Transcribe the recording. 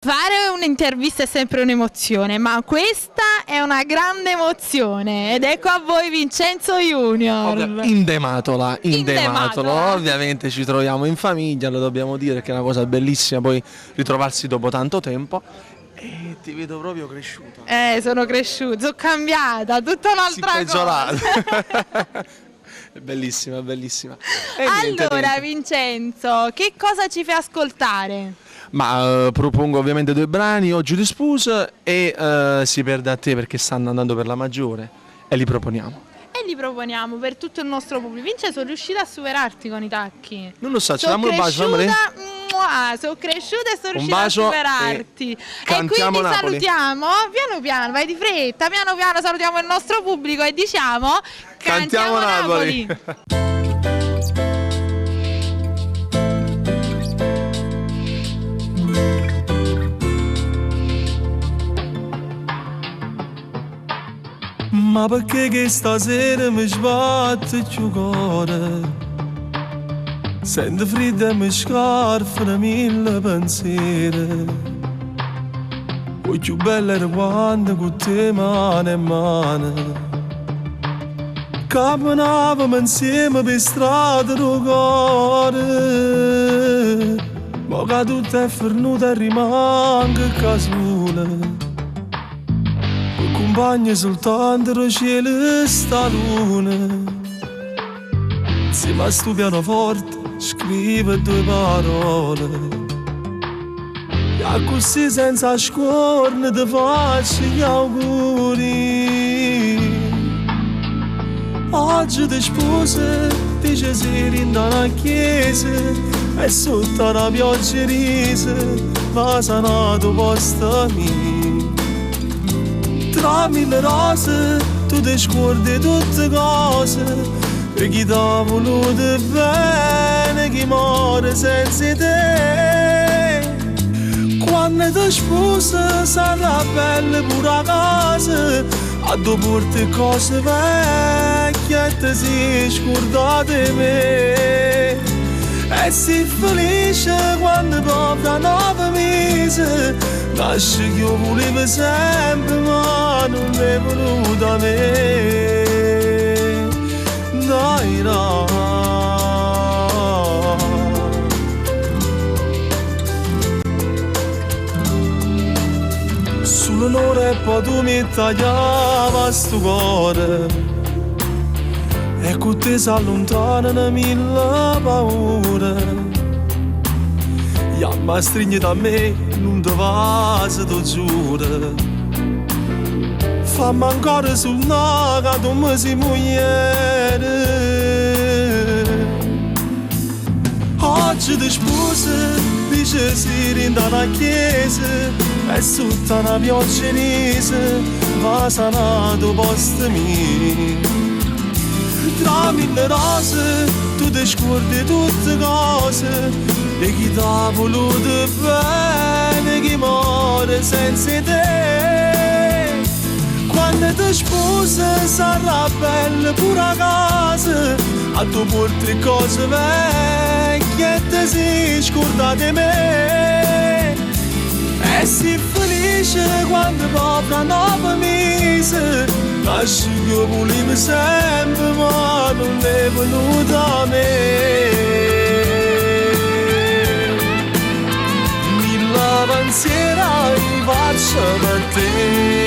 Fare un'intervista è sempre un'emozione, ma questa è una grande emozione ed ecco a voi Vincenzo Junior. Indematola. Ovviamente ci troviamo in famiglia, lo dobbiamo dire che è una cosa bellissima poi ritrovarsi dopo tanto tempo. E ti vedo proprio cresciuta. Sono cresciuta, sono cambiata, tutta un'altra cosa. È bellissima, bellissima. Allora Vincenzo, che cosa ci fai ascoltare? Ma propongo ovviamente 2 brani, Oggi di Spuse e Si perde a te perché stanno andando per la maggiore e li proponiamo. E li proponiamo per tutto il nostro pubblico. Vincenzo, sono riuscita a superarti con i tacchi. Non lo so, ci diamo un bacio, amore. Sono cresciuta e sono Un riuscita a bacio superarti. E quindi Napoli. salutiamo, piano piano, vai di fretta, piano piano salutiamo il nostro pubblico e diciamo Cantiamo Napoli. Ma perché che stasera mi sbatte il cuore? Sento freddo e mi scarfano 1000 pensieri. Poi più bella era quando con te mano in mano camminavamo insieme per strada del cuore. Ma che tutto è fornuto e rimane casuale. Compagni soltanto il cielo e sta luna. Insieme a sto pianoforte scrive 2 parole. E così senza scorno ti faccio gli auguri. Oggi ti sposa, dice seri in una chiesa e sotto una pioggia risa va sanato posto mio. Tra 1000 rose tu ti scordi tutte cose e chi t'ha voluto bene chi muore senza te. Quando ti sposa sarà bella pure a casa a tu porti cose vecchie e ti si scorda di me. E si felice quando proprio 9 mesi nasce che io volevo sempre ma non è voluta a me. Dai no. Sull'onore e poi tu mi tagliava sto cuore e con te si allontanano 1000 paure. Ja, ma stringi da me, non ti va se ti giuro. Fammi ancora sul naso, tu mi sei mogliere. Oggi ti sposa, dice si rinda una chiesa e sotto una pioggia risa va sanato posto mio. Tra 1000 rose tu ti scordi tutte cose e chi t'ha voluto bene chi muore senza te. Quando ti sposa sarà bella pure a casa a tu porti cose vecchie e ti si scorda di me. E si felice quando proprio 9 mesi nasce che io volevo sempre ma non è venuta a me. Mille pensieri faccio per te.